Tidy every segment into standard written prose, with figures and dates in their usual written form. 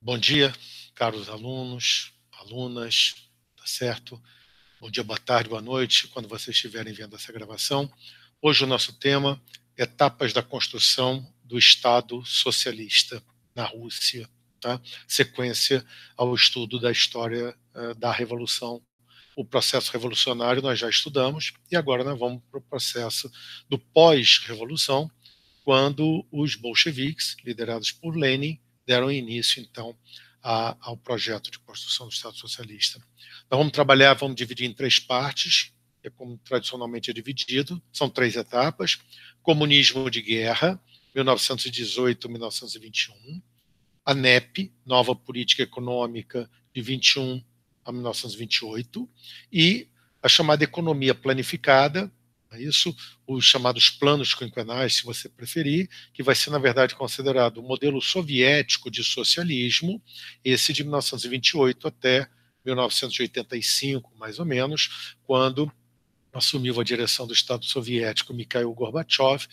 Bom dia, caros alunos, alunas, tá certo? Bom dia, boa tarde, boa noite, quando vocês estiverem vendo essa gravação. Hoje o nosso tema, etapas da construção do Estado socialista na Rússia, tá? Sequência ao estudo da história da Revolução. O processo revolucionário nós já estudamos e agora nós vamos para o processo do pós-revolução, quando os bolcheviques, liderados por Lenin, deram início, então, ao projeto de construção do Estado socialista. Então, vamos dividir em três partes, é como tradicionalmente é dividido, são três etapas: comunismo de guerra, 1918-1921, a NEP, nova política econômica, de 21 a 1928, e a chamada economia planificada, isso, os chamados planos quinquenais, se você preferir, que vai ser, na verdade, considerado o modelo soviético de socialismo, esse de 1928 até 1985, mais ou menos, quando assumiu a direção do Estado soviético Mikhail Gorbachev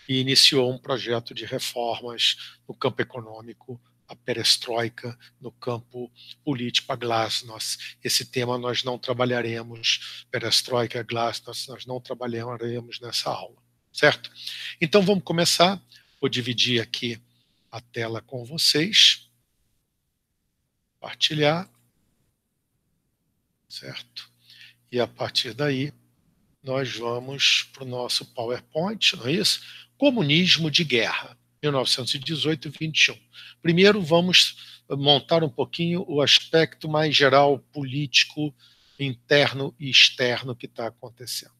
e iniciou um projeto de reformas no campo econômico, a perestroika, no campo político, a glasnost. Esse tema nós não trabalharemos, perestroika, glasnost, nós não trabalharemos nessa aula, certo? Então vamos começar, vou dividir aqui a tela com vocês, compartilhar, certo? E a partir daí nós vamos para o nosso PowerPoint, não é isso? Comunismo de guerra, 1918-21. Primeiro vamos montar um pouquinho o aspecto mais geral político, interno e externo que está acontecendo.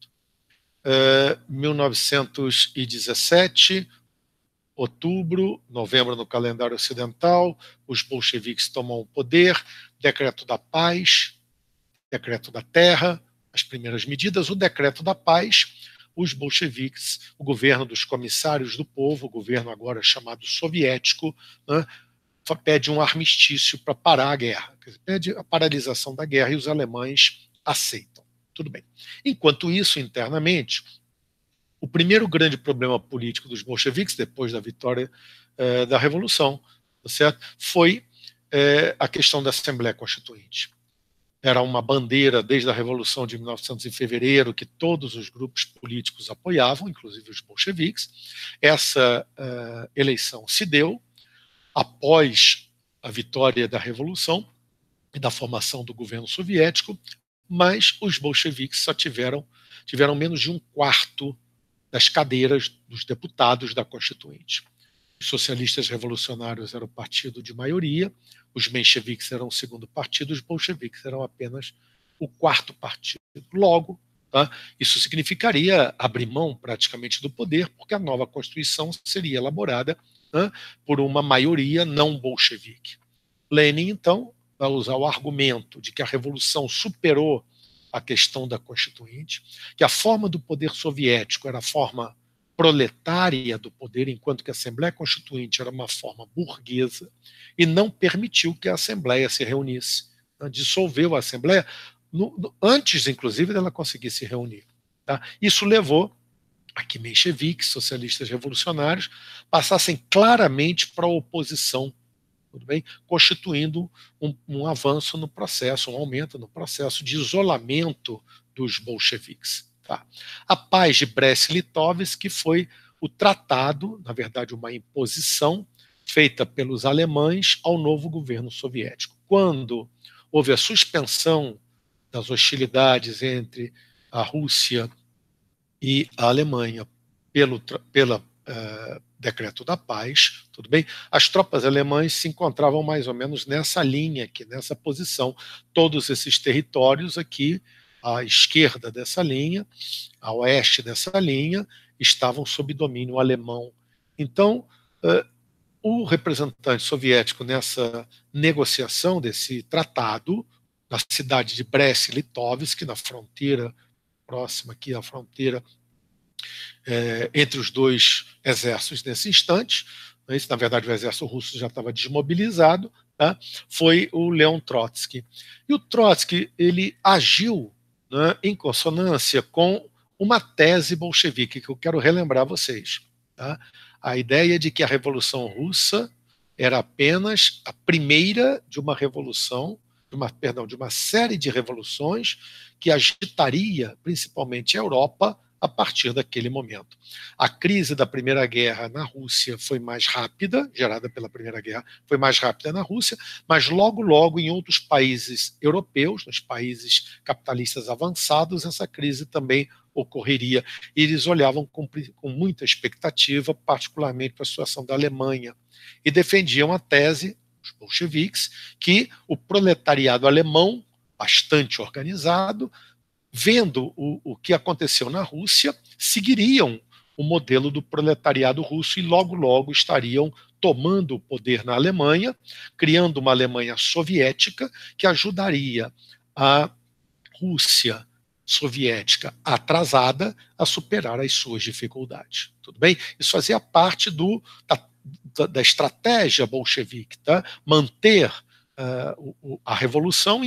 1917, outubro, novembro no calendário ocidental, os bolcheviques tomam o poder, decreto da paz, decreto da terra, as primeiras medidas, o decreto da paz, os bolcheviques, o governo dos comissários do povo, o governo agora chamado soviético, né, pede um armistício para parar a guerra, pede a paralisação da guerra e os alemães aceitam. Tudo bem. Enquanto isso, internamente, o primeiro grande problema político dos bolcheviques, depois da vitória da Revolução, certo? Foi a questão da Assembleia Constituinte. Era uma bandeira desde a Revolução de 1900 em fevereiro que todos os grupos políticos apoiavam, inclusive os bolcheviques. Essa eleição se deu após a vitória da Revolução e da formação do governo soviético, mas os bolcheviques só tiveram menos de um quarto das cadeiras dos deputados da Constituinte. Os socialistas revolucionários eram o partido de maioria, os mencheviques eram o segundo partido, os bolcheviques eram apenas o quarto partido. Logo, tá, isso significaria abrir mão praticamente do poder, porque a nova Constituição seria elaborada por uma maioria não bolchevique. Lenin, então, vai usar o argumento de que a Revolução superou a questão da Constituinte, que a forma do poder soviético era a forma proletária do poder, enquanto que a Assembleia Constituinte era uma forma burguesa, e não permitiu que a Assembleia se reunisse. Dissolveu a Assembleia antes, inclusive, dela conseguir se reunir. Tá? Isso levou a que mencheviques, socialistas revolucionários, passassem claramente para a oposição, tudo bem? Constituindo um avanço no processo, um aumento no processo de isolamento dos bolcheviques. Tá? A paz de Brest-Litovsk, que foi o tratado, na verdade uma imposição, feita pelos alemães ao novo governo soviético. Quando houve a suspensão das hostilidades entre a Rússia e a Alemanha pela decreto da paz, tudo bem? As tropas alemãs se encontravam mais ou menos nessa linha aqui, nessa posição. Todos esses territórios aqui, à esquerda dessa linha, a oeste dessa linha, estavam sob domínio alemão. Então, o representante soviético nessa negociação desse tratado, na cidade de Brest-Litovsk, na fronteira próxima aqui à fronteira entre os dois exércitos nesse instante, na verdade o exército russo já estava desmobilizado, tá? Foi o Leon Trotsky. E o Trotsky ele agiu, né, em consonância com uma tese bolchevique que eu quero relembrar a vocês. Tá? A ideia de que a Revolução Russa era apenas a primeira de uma revolução, de uma série de revoluções que agitaria principalmente a Europa a partir daquele momento. A crise da Primeira Guerra na Rússia foi mais rápida, gerada pela Primeira Guerra, foi mais rápida na Rússia, mas logo, logo em outros países europeus, nos países capitalistas avançados, essa crise também ocorreria. E eles olhavam com muita expectativa, particularmente para a situação da Alemanha, e defendiam a tese, os bolcheviques, que o proletariado alemão, bastante organizado, vendo o que aconteceu na Rússia, seguiriam o modelo do proletariado russo e logo, logo estariam tomando o poder na Alemanha, criando uma Alemanha soviética que ajudaria a Rússia soviética atrasada a superar as suas dificuldades. Tudo bem? Isso fazia parte da estratégia bolchevique, tá? Manter a revolução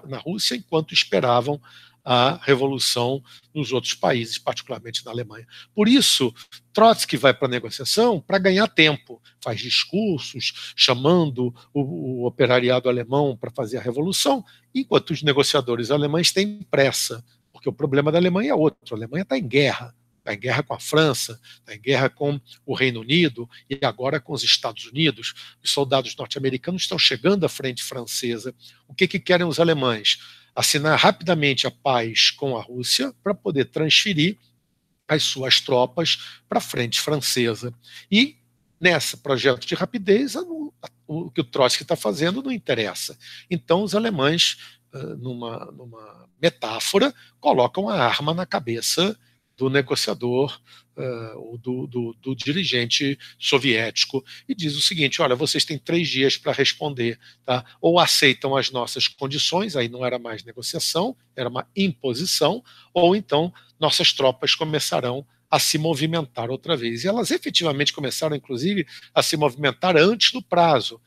na Rússia, enquanto esperavam a revolução nos outros países, particularmente na Alemanha. Por isso, Trotsky vai para a negociação para ganhar tempo, faz discursos chamando o operariado alemão para fazer a revolução, enquanto os negociadores alemães têm pressa, porque o problema da Alemanha é outro. A Alemanha está em guerra com a França, está em guerra com o Reino Unido e agora com os Estados Unidos. Os soldados norte-americanos estão chegando à frente francesa. O que querem os alemães? Assinar rapidamente a paz com a Rússia para poder transferir as suas tropas para a frente francesa. E nesse projeto de rapidez, o que o Trotsky está fazendo não interessa. Então os alemães, numa metáfora, colocam a arma na cabeça do negociador, ou do dirigente soviético, e diz o seguinte: olha, vocês têm 3 dias para responder, tá? Ou aceitam as nossas condições, aí não era mais negociação, era uma imposição, ou então nossas tropas começarão a se movimentar outra vez. E elas efetivamente começaram, inclusive, a se movimentar antes do prazo,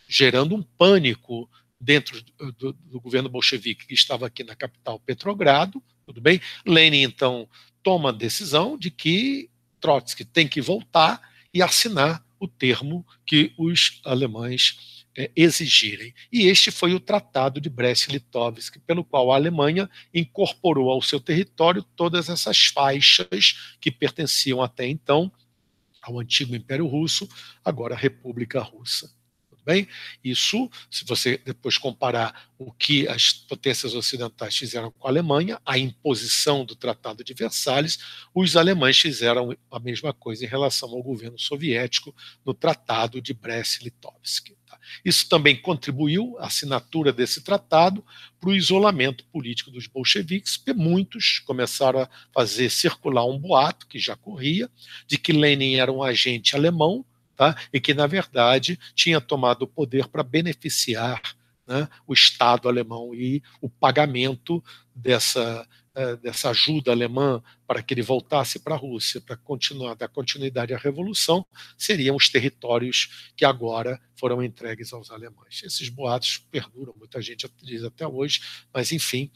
gerando um pânico dentro do governo bolchevique, que estava aqui na capital, Petrogrado. Tudo bem? Lenin, então, toma a decisão de que Trotsky tem que voltar e assinar o termo que os alemães exigirem. E este foi o Tratado de Brest-Litovsk, pelo qual a Alemanha incorporou ao seu território todas essas faixas que pertenciam até então ao antigo Império Russo, agora a República Russa. Bem, isso, se você depois comparar o que as potências ocidentais fizeram com a Alemanha, a imposição do Tratado de Versalhes, os alemães fizeram a mesma coisa em relação ao governo soviético no Tratado de Brest-Litovsk. Tá? Isso também contribuiu, a assinatura desse tratado, para o isolamento político dos bolcheviques, porque muitos começaram a fazer circular um boato, que já corria, de que Lenin era um agente alemão, tá? E que, na verdade, tinha tomado o poder para beneficiar, né, o Estado alemão, e o pagamento dessa ajuda alemã para que ele voltasse para a Rússia, para dar continuidade à Revolução, seriam os territórios que agora foram entregues aos alemães. Esses boatos perduram, muita gente diz até hoje, mas, enfim,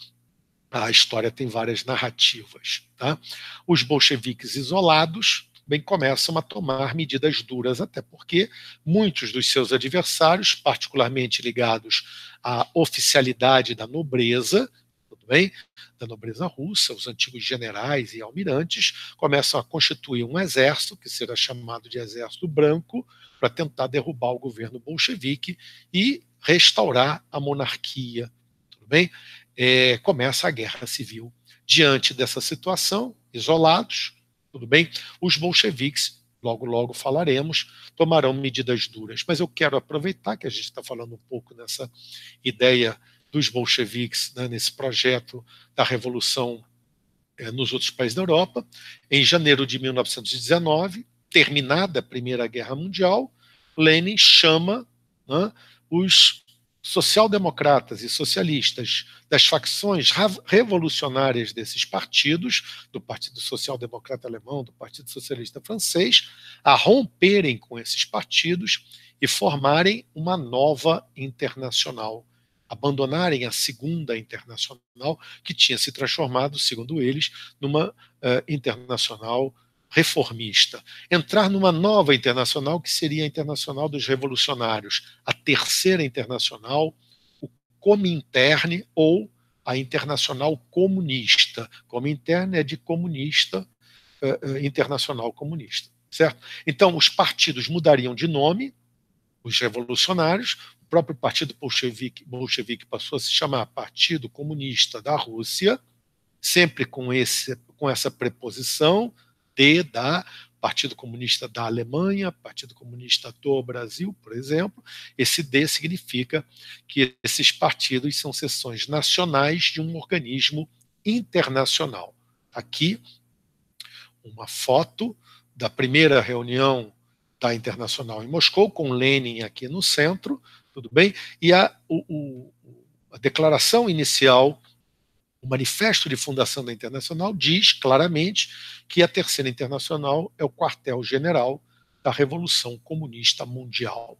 a história tem várias narrativas. Tá? Os bolcheviques isolados bem começam a tomar medidas duras, até porque muitos dos seus adversários, particularmente ligados à oficialidade da nobreza, tudo bem, da nobreza russa, os antigos generais e almirantes, começam a constituir um exército, que será chamado de Exército Branco, para tentar derrubar o governo bolchevique e restaurar a monarquia. Tudo bem? Começa a Guerra Civil. Diante dessa situação, isolados, tudo bem? Os bolcheviques, logo, logo falaremos, tomarão medidas duras. Mas eu quero aproveitar que a gente está falando um pouco nessa ideia dos bolcheviques, né, nesse projeto da revolução nos outros países da Europa. Em janeiro de 1919, terminada a Primeira Guerra Mundial, Lenin chama, né, os social-democratas e socialistas das facções revolucionárias desses partidos, do Partido Social-Democrata Alemão, do Partido Socialista Francês, a romperem com esses partidos e formarem uma nova internacional, abandonarem a Segunda Internacional, que tinha se transformado, segundo eles, numa internacional reformista, entrar numa nova internacional, que seria a Internacional dos Revolucionários, a terceira internacional, o Comintern, ou a Internacional Comunista. Comintern é de comunista, Internacional Comunista, certo? Então, os partidos mudariam de nome, os revolucionários, o próprio Partido Bolchevique passou a se chamar Partido Comunista da Rússia, sempre com essa preposição da Partido Comunista da Alemanha, Partido Comunista do Brasil, por exemplo. Esse D significa que esses partidos são seções nacionais de um organismo internacional. Aqui, uma foto da primeira reunião da Internacional em Moscou, com Lenin aqui no centro, tudo bem? E a declaração inicial, o manifesto de fundação da Internacional, diz claramente que a Terceira Internacional é o quartel-general da Revolução Comunista Mundial.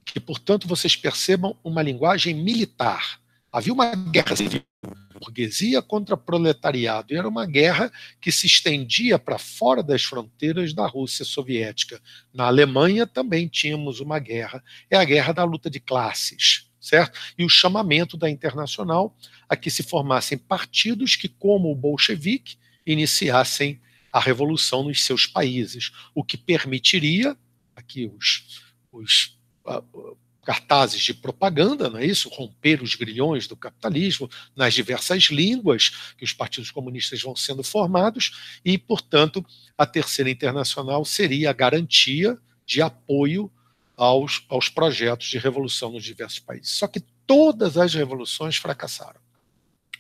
Que, portanto, vocês percebam uma linguagem militar. Havia uma guerra civil, burguesia contra proletariado, e era uma guerra que se estendia para fora das fronteiras da Rússia soviética. Na Alemanha também tínhamos uma guerra, é a guerra da luta de classes, certo? E o chamamento da Internacional a que se formassem partidos que, como o bolchevique, iniciassem a revolução nos seus países, o que permitiria, aqui os cartazes de propaganda, não é isso? Romper os grilhões do capitalismo nas diversas línguas que os partidos comunistas vão sendo formados e, portanto, a Terceira Internacional seria a garantia de apoio aos projetos de revolução nos diversos países. Só que todas as revoluções fracassaram.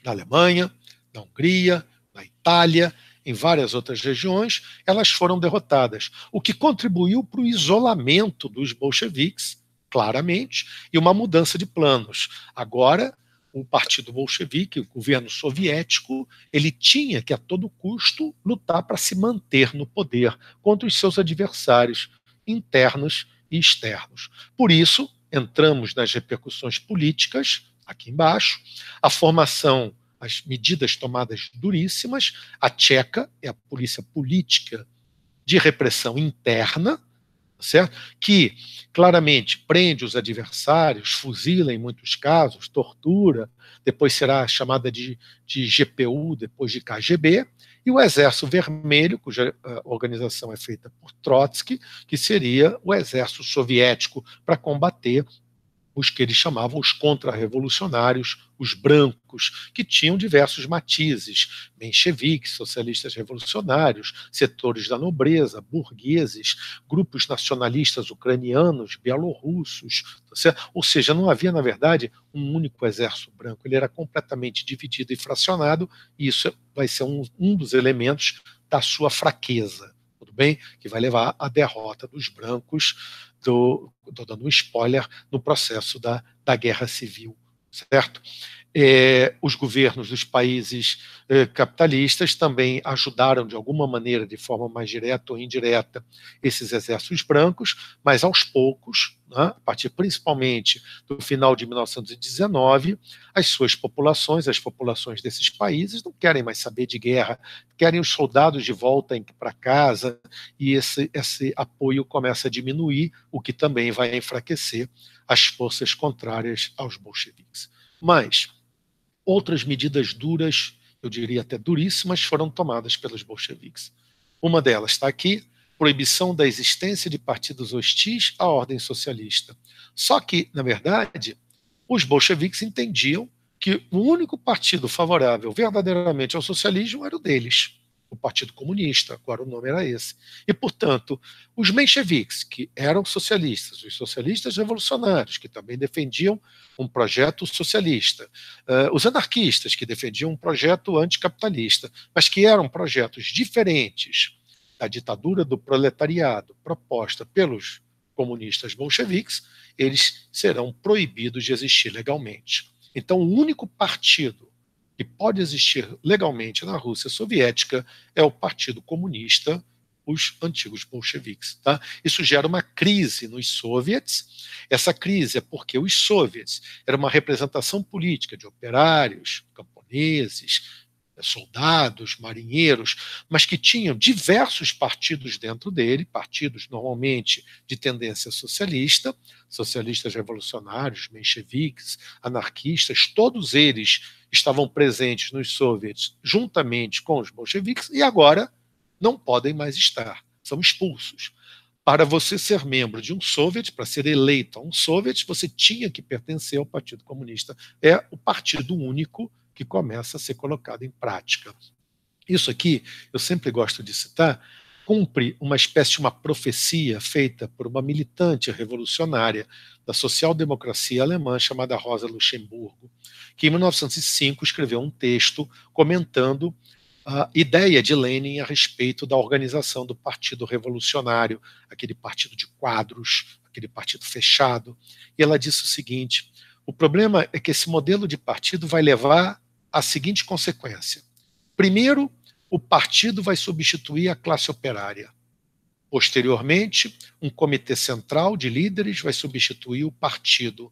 Na Alemanha, na Hungria, na Itália, em várias outras regiões, elas foram derrotadas, o que contribuiu para o isolamento dos bolcheviques, claramente, e uma mudança de planos. Agora, o Partido Bolchevique, o governo soviético, ele tinha que, a todo custo, lutar para se manter no poder contra os seus adversários internos e externos. Por isso, entramos nas repercussões políticas, aqui embaixo, a formação, as medidas tomadas duríssimas, a tcheca é a polícia política de repressão interna, certo? Que claramente prende os adversários, fuzila em muitos casos, tortura, depois será chamada de GPU, depois de KGB, e o Exército Vermelho, cuja organização é feita por Trotsky, que seria o exército soviético para combater os que eles chamavam os contra-revolucionários, os brancos, que tinham diversos matizes, mencheviques, socialistas revolucionários, setores da nobreza, burgueses, grupos nacionalistas ucranianos, bielorrussos, ou seja, não havia, na verdade, um único exército branco, ele era completamente dividido e fracionado, e isso vai ser um dos elementos da sua fraqueza, tudo bem? Que vai levar à derrota dos brancos, estou dando um spoiler, no processo da guerra civil, certo? Os governos dos países capitalistas também ajudaram de alguma maneira, de forma mais direta ou indireta, esses exércitos brancos, mas aos poucos, né, a partir principalmente do final de 1919, as suas populações, as populações desses países não querem mais saber de guerra, querem os soldados de volta para casa, e esse apoio começa a diminuir, o que também vai enfraquecer as forças contrárias aos bolcheviques. Mas outras medidas duras, eu diria até duríssimas, foram tomadas pelos bolcheviques. Uma delas está aqui, proibição da existência de partidos hostis à ordem socialista. Só que, na verdade, os bolcheviques entendiam que o único partido favorável verdadeiramente ao socialismo era o deles, o Partido Comunista, agora o nome era esse. E, portanto, os mencheviques, que eram socialistas, os socialistas revolucionários, que também defendiam um projeto socialista, os anarquistas, que defendiam um projeto anticapitalista, mas que eram projetos diferentes da ditadura do proletariado proposta pelos comunistas bolcheviques, eles serão proibidos de existir legalmente. Então, o único partido que pode existir legalmente na Rússia soviética é o Partido Comunista, os antigos bolcheviques. Tá? Isso gera uma crise nos soviets. Essa crise é porque os soviets eram uma representação política de operários, camponeses, soldados, marinheiros, mas que tinham diversos partidos dentro dele, partidos normalmente de tendência socialista, socialistas revolucionários, mencheviques, anarquistas, todos eles estavam presentes nos soviets juntamente com os bolcheviques e agora não podem mais estar, são expulsos. Para você ser membro de um soviet, para ser eleito a um soviet, você tinha que pertencer ao Partido Comunista. É o partido único que começa a ser colocado em prática. Isso aqui, eu sempre gosto de citar, cumpre uma espécie de uma profecia feita por uma militante revolucionária da social-democracia alemã chamada Rosa Luxemburgo, que em 1905 escreveu um texto comentando a ideia de Lenin a respeito da organização do Partido Revolucionário, aquele partido de quadros, aquele partido fechado. E ela disse o seguinte: o problema é que esse modelo de partido vai levar à seguinte consequência. Primeiro, o partido vai substituir a classe operária. Posteriormente, um comitê central de líderes vai substituir o partido.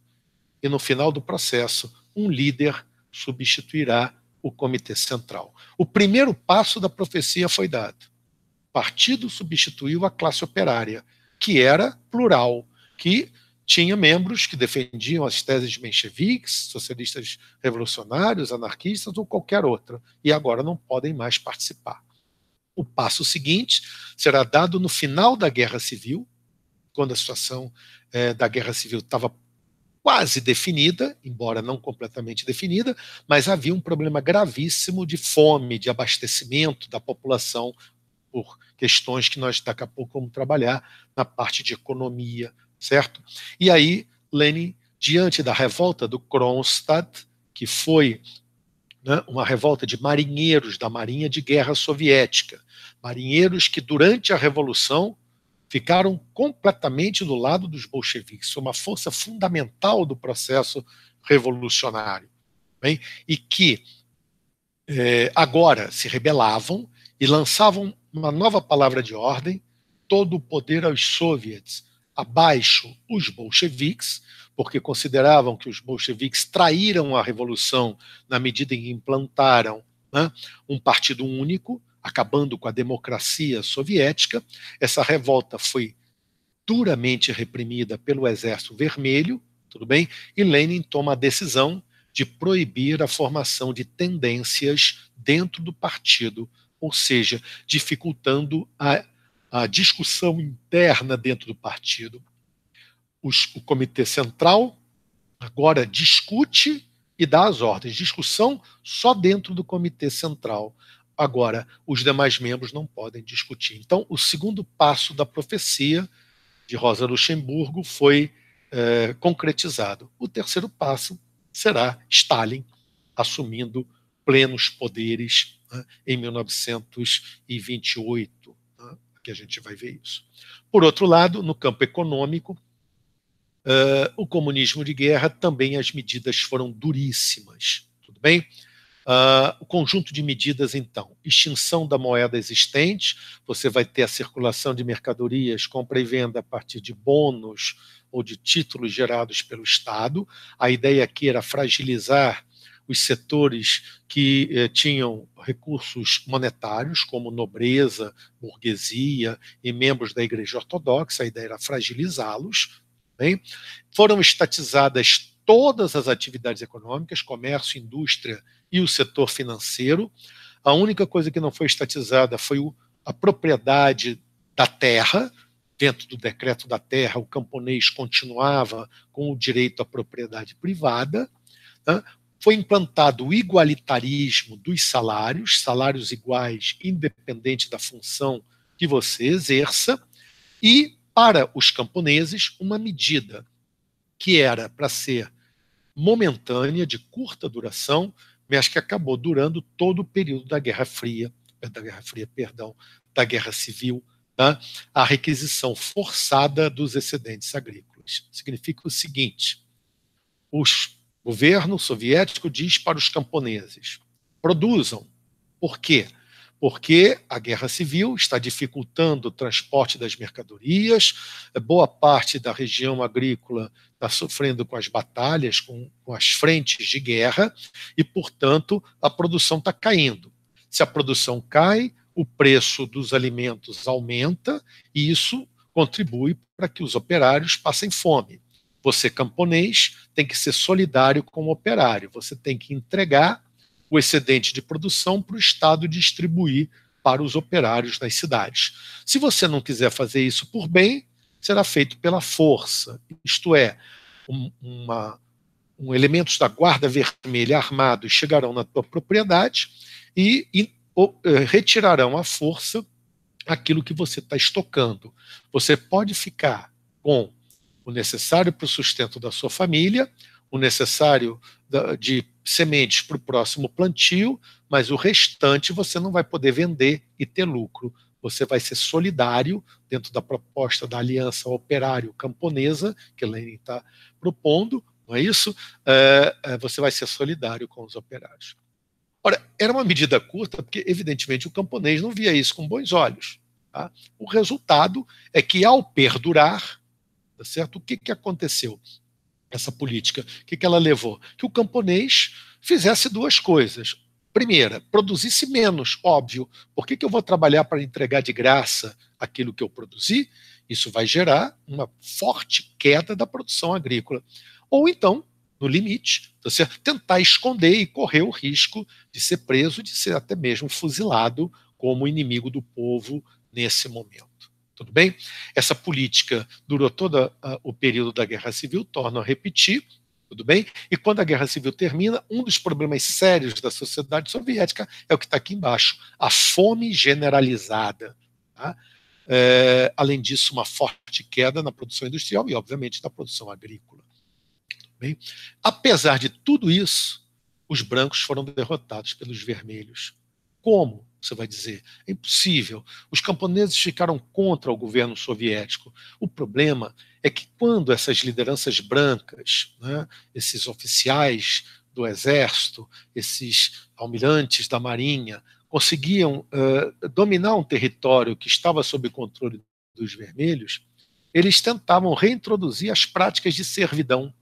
E no final do processo, um líder substituirá o comitê central. O primeiro passo da profecia foi dado. O partido substituiu a classe operária, que era plural, que tinha membros que defendiam as teses mencheviques, socialistas revolucionários, anarquistas ou qualquer outra, e agora não podem mais participar. O passo seguinte será dado no final da Guerra Civil, quando a situação da Guerra Civil estava quase definida, embora não completamente definida, mas havia um problema gravíssimo de fome, de abastecimento da população, por questões que nós daqui a pouco vamos trabalhar na parte de economia, certo? E aí, Lenin, diante da revolta do Kronstadt, que foi uma revolta de marinheiros da Marinha de Guerra Soviética, marinheiros que durante a Revolução ficaram completamente do lado dos bolcheviques, uma força fundamental do processo revolucionário, bem? E que agora se rebelavam e lançavam uma nova palavra de ordem: todo o poder aos soviets, abaixo os bolcheviques, porque consideravam que os bolcheviques traíram a revolução na medida em que implantaram um partido único, acabando com a democracia soviética. Essa revolta foi duramente reprimida pelo Exército Vermelho, tudo bem? E Lenin toma a decisão de proibir a formação de tendências dentro do partido, ou seja, dificultando a discussão interna dentro do partido. O Comitê Central agora discute e dá as ordens. Discussão só dentro do Comitê Central. Agora, os demais membros não podem discutir. Então, o segundo passo da profecia de Rosa Luxemburgo foi concretizado. O terceiro passo será Stalin assumindo plenos poderes em 1928, que a gente vai ver isso. Por outro lado, no campo econômico, o comunismo de guerra também as medidas foram duríssimas, tudo bem? O conjunto de medidas, então: extinção da moeda existente, você vai ter a circulação de mercadorias, compra e venda a partir de bônus ou de títulos gerados pelo Estado. A ideia aqui era fragilizar os setores que tinham recursos monetários, como nobreza, burguesia e membros da Igreja Ortodoxa. A ideia era fragilizá-los. Bem? Foram estatizadas todas as atividades econômicas, comércio, indústria e o setor financeiro. A única coisa que não foi estatizada foi a propriedade da terra. Dentro do decreto da terra, o camponês continuava com o direito à propriedade privada. Foi implantado o igualitarismo dos salários, salários iguais, independente da função que você exerça, e para os camponeses, uma medida que era para ser momentânea, de curta duração, mas que acabou durando todo o período da Guerra Civil, a requisição forçada dos excedentes agrícolas. Significa o seguinte: o governo soviético diz para os camponeses: produzam. Por quê? Porque a Guerra Civil está dificultando o transporte das mercadorias, boa parte da região agrícola está sofrendo com as batalhas, com as frentes de guerra, e, portanto, a produção está caindo. Se a produção cai, o preço dos alimentos aumenta e isso contribui para que os operários passem fome. Você, camponês, tem que ser solidário com o operário. Você tem que entregar o excedente de produção para o Estado distribuir para os operários nas cidades. Se você não quiser fazer isso por bem, será feito pela força, isto é, elementos da Guarda Vermelha armados chegarão na tua propriedade e retirarão à força aquilo que você está estocando. Você pode ficar com o necessário para o sustento da sua família, o necessário de sementes para o próximo plantio, mas o restante você não vai poder vender e ter lucro. Você vai ser solidário dentro da proposta da Aliança Operário Camponesa, que a Lenin está propondo, não é isso? Você vai ser solidário com os operários. Ora, era uma medida curta, porque, evidentemente, o camponês não via isso com bons olhos. Tá? O resultado é que, ao perdurar, tá certo? O que aconteceu? Essa política, o que ela levou? Que o camponês fizesse duas coisas. Primeira, produzisse menos, óbvio. Por que eu vou trabalhar para entregar de graça aquilo que eu produzi? Isso vai gerar uma forte queda da produção agrícola. Ou então, no limite, você tentar esconder e correr o risco de ser preso, de ser até mesmo fuzilado como inimigo do povo nesse momento. Tudo bem? Essa política durou todo o período da Guerra Civil, torno a repetir, tudo bem? E quando a Guerra Civil termina, um dos problemas sérios da sociedade soviética é o que está aqui embaixo, a fome generalizada. Tá? Além disso, uma forte queda na produção industrial e, obviamente, na produção agrícola. Bem, apesar de tudo isso, os brancos foram derrotados pelos vermelhos. Como? Você vai dizer, é impossível. Os camponeses ficaram contra o governo soviético. O problema é que quando essas lideranças brancas, né, esses oficiais do exército, esses almirantes da marinha, conseguiam dominar um território que estava sob controle dos vermelhos, eles tentavam reintroduzir as práticas de servidão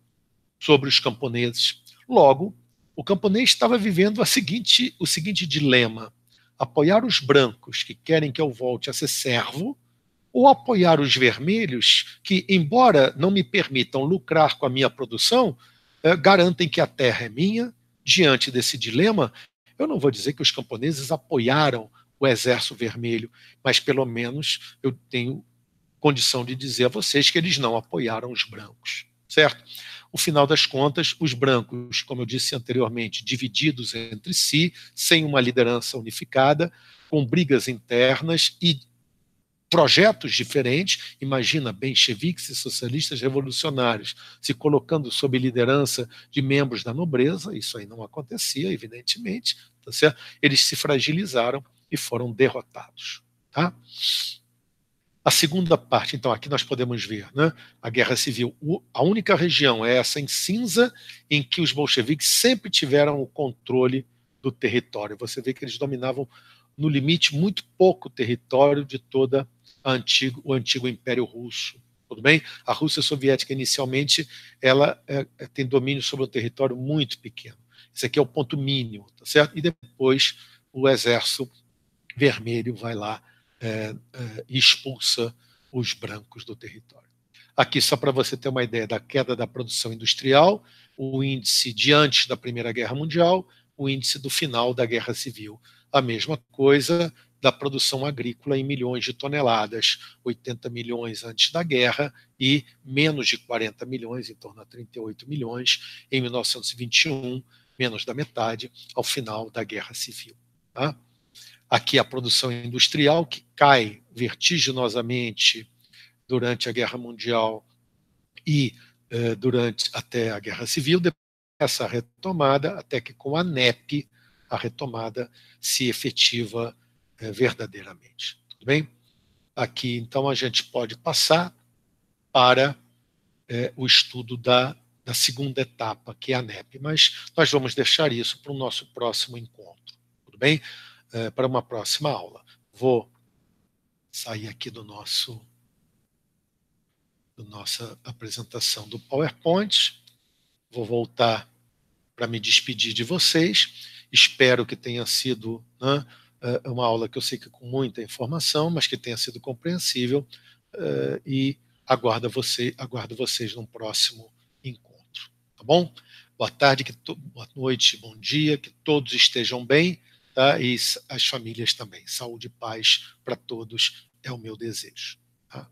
sobre os camponeses. Logo, o camponês estava vivendo o seguinte dilema: apoiar os brancos, que querem que eu volte a ser servo, ou apoiar os vermelhos, que, embora não me permitam lucrar com a minha produção, garantem que a terra é minha. Diante desse dilema, eu não vou dizer que os camponeses apoiaram o Exército Vermelho, mas pelo menos eu tenho condição de dizer a vocês que eles não apoiaram os brancos, certo? No final das contas, os brancos, como eu disse anteriormente, divididos entre si, sem uma liderança unificada, com brigas internas e projetos diferentes. Imagina bencheviques e socialistas revolucionários se colocando sob liderança de membros da nobreza. Isso aí não acontecia, evidentemente. Tá certo? Eles se fragilizaram e foram derrotados. Tá? A segunda parte, então, aqui nós podemos ver, né, a Guerra Civil. A única região é essa em cinza, em que os bolcheviques sempre tiveram o controle do território. Você vê que eles dominavam, no limite, muito pouco território de toda o antigo Império Russo. Tudo bem? A Rússia Soviética, inicialmente, ela tem domínio sobre um território muito pequeno. Esse aqui é o ponto mínimo, tá certo? E depois o Exército Vermelho vai lá e expulsa os brancos do território. Aqui, só para você ter uma ideia da queda da produção industrial, o índice de antes da Primeira Guerra Mundial, o índice do final da Guerra Civil. A mesma coisa da produção agrícola em milhões de toneladas, 80 milhões antes da guerra e menos de 40 milhões, em torno a 38 milhões, em 1921, menos da metade, ao final da Guerra Civil. Tá? Aqui a produção industrial, que cai vertiginosamente durante a Guerra Mundial e durante até a Guerra Civil, depois essa retomada, até que com a NEP a retomada se efetiva verdadeiramente. Tudo bem? Aqui, então, a gente pode passar para o estudo da segunda etapa, que é a NEP, mas nós vamos deixar isso para o nosso próximo encontro. Tudo bem? Para uma próxima aula. Vou sair aqui da nossa apresentação do PowerPoint, vou voltar para me despedir de vocês Espero que tenha sido, né, uma aula que eu sei que com muita informação, mas que tenha sido compreensível, e aguardo vocês num próximo encontro. Tá bom? Boa tarde, boa noite, bom dia, que todos estejam bem, tá? E as famílias também. Saúde e paz para todos é o meu desejo. Tá?